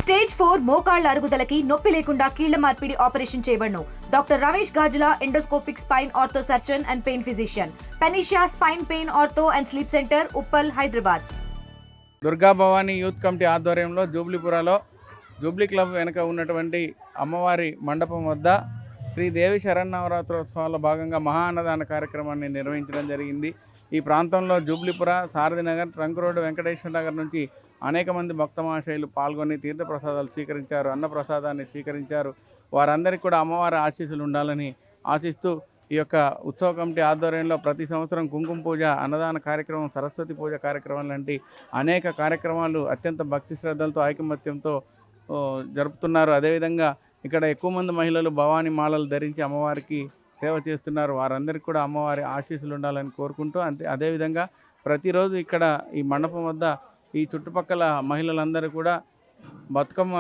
Stage 4 మోకాళ్ల అరుగుదలకి నొప్పి లేకుండా కీళ్ల మార్పిడి ఆపరేషన్ చేయబడును. Doctor Ramesh Gajula, endoscopic spine ortho surgeon and pain physician, పెనిషియా spine pain ortho and sleep centre, Uppal, Hyderabad. Durga Bhavani youth committee ఆధ్వర్యంలో జూబ్లీపురాలో జూబ్లీ క్లబ్ వెనుక ఉన్నటువంటి అమ్మవారి మండపం వద్ద శ్రీదేవి శరన్నవరాత్రోత్సవాల్లో భాగంగా మహా అన్నదాన కార్యక్రమాన్ని నిర్వహించడం జరిగింది. ఈ ప్రాంతంలో జూబ్లీపుర, సారథినగర్, ట్రంక్ రోడ్డు, వెంకటేశ్వర నగర్ నుంచి అనేక మంది భక్త మహాశయులు పాల్గొని తీర్థప్రసాదాలు స్వీకరించారు, అన్నప్రసాదాన్ని స్వీకరించారు. వారందరికీ కూడా అమ్మవారి ఆశీస్సులు ఉండాలని ఆశిస్తూ ఈ యొక్క ఉత్సవ కమిటీ ఆధ్వర్యంలో ప్రతి సంవత్సరం కుంకుమ పూజ, అన్నదాన కార్యక్రమం, సరస్వతి పూజ కార్యక్రమం లాంటి అనేక కార్యక్రమాలు అత్యంత భక్తి శ్రద్ధలతో ఐకమత్యంతో జరుపుతున్నారు. అదేవిధంగా ఇక్కడ ఎక్కువ మంది మహిళలు భవానీ మాలలు ధరించి అమ్మవారికి సేవ చేస్తున్నారు. వారందరికీ కూడా అమ్మవారి ఆశీస్సులు ఉండాలని కోరుకుంటూ అదేవిధంగా ప్రతిరోజు ఇక్కడ ఈ మండపం వద్ద ఈ చుట్టుపక్కల మహిళలందరూ కూడా బతుకమ్మ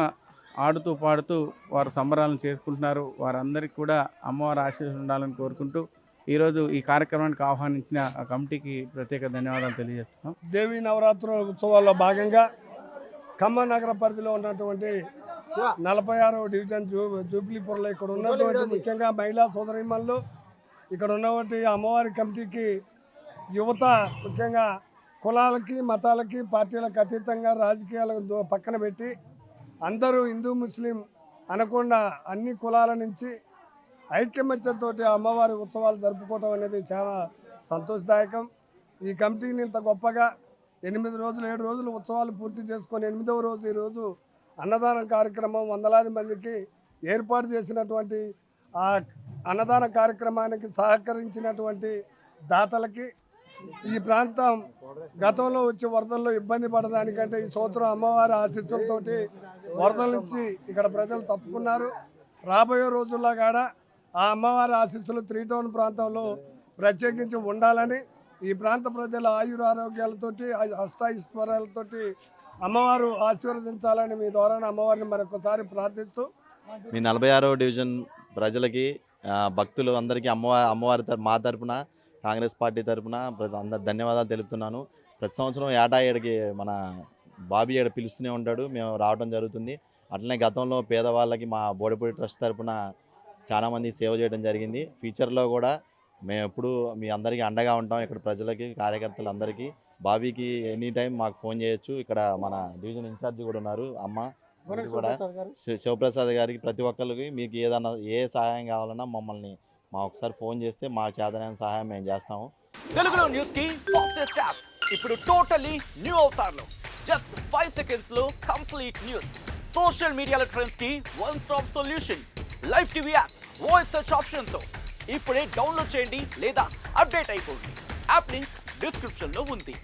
ఆడుతూ పాడుతూ వారు సంబరాలను చేసుకుంటున్నారు. వారందరికీ కూడా అమ్మవారి ఆశీస్సులు ఉండాలని కోరుకుంటూ ఈరోజు ఈ కార్యక్రమానికి ఆహ్వానించిన ఆ కమిటీకి ప్రత్యేక ధన్యవాదాలు తెలియజేస్తున్నాం. దేవీ నవరాత్రుల ఉత్సవాల్లో భాగంగా ఖమ్మం నగర పరిధిలో ఉన్నటువంటి 46వ డివిజన్ జూబ్లీపురంలో ఇక్కడ ఉన్నటువంటి ముఖ్యంగా మహిళా సోదరీమణులు, ఇక్కడ ఉన్నటువంటి అమ్మవారి కమిటీకి యువత, ముఖ్యంగా కులాలకి, మతాలకి, పార్టీలకు అతీతంగా రాజకీయాలకు పక్కన పెట్టి అందరూ హిందూ, ముస్లిం అనకుండా అన్ని కులాల నుంచి ఐక్యమత్యంతో అమ్మవారి ఉత్సవాలు జరుపుకోవడం అనేది చాలా సంతోషదాయకం. ఈ కమిటీని ఇంత గొప్పగా 8 రోజులు 7 రోజులు ఉత్సవాలు పూర్తి చేసుకొని 8వ రోజు ఈరోజు అన్నదానం కార్యక్రమం వందలాది మందికి ఏర్పాటు చేసినటువంటి ఆ అన్నదాన కార్యక్రమానికి సహకరించినటువంటి దాతలకి, ఈ ప్రాంతం గతంలో వచ్చి వరదల్లో ఇబ్బంది పడడానికంటే ఈ సంవత్సరం అమ్మవారి ఆశీస్సులతోటి వరదల నుంచి ఇక్కడ ప్రజలు తప్పుకున్నారు. రాబోయే రోజుల్లో కూడా ఆ అమ్మవారి ఆశీస్సులు 3 టౌన్ ప్రాంతంలో ప్రత్యేకించి ఉండాలని, ఈ ప్రాంత ప్రజల ఆయురారోగ్యాలతోటి, అష్టైశ్వర్యాలతోటి అమ్మవారు ఆశీర్వదించాలని మీ ద్వారా అమ్మవారిని మరొకసారి ప్రార్థిస్తూ మీ 46వ డివిజన్ ప్రజలకి, భక్తులు అందరికీ అమ్మవారి మా తరపున, కాంగ్రెస్ పార్టీ తరపున అందరు ధన్యవాదాలు తెలుపుతున్నాను. ప్రతి సంవత్సరం ఏడాదికి మన బాబీ ఏడ పిలుస్తూనే ఉంటాడు, మేము రావడం జరుగుతుంది. అట్లనే గతంలో పేదవాళ్ళకి మా బోడిపూడి ట్రస్ట్ తరపున చాలామంది సేవ చేయడం జరిగింది. ఫ్యూచర్లో కూడా మేము ఎప్పుడు మీ అందరికీ అండగా ఉంటాం. ఇక్కడ ప్రజలకి, కార్యకర్తలందరికీ. బాబీకి ఎనీ టైం మాకు ఫోన్ చేయొచ్చు. ఇక్కడ మన డివిజన్ ఇన్ఛార్జ్ కూడా ఉన్నారు, అమ్మ కూడా శివప్రసాద్ గారికి, ప్రతి ఒక్కరికి మీకు ఏదైనా ఏ సహాయం కావాలన్నా మమ్మల్ని ఒకసారి ఫోన్ చేస్తే మా చేతనైన సహాయం మేము చేస్తాము. తెలుగులో న్యూస్ కి ఫాస్టెస్ట్ యాప్ ఇప్పుడు టోటల్లీ న్యూ అవతార్లో జస్ట్ 5 seconds లో కంప్లీట్ న్యూస్. సోషల్ మీడియాలో ట్రెండ్స్ కి one stop solution. Live TV app voice search option తో ఇప్పుడే డౌన్లోడ్ చేయండి లేదా అప్డేట్ అయిపోండి. యాప్ లింక్ డిస్క్రిప్షన్ లో ఉంది.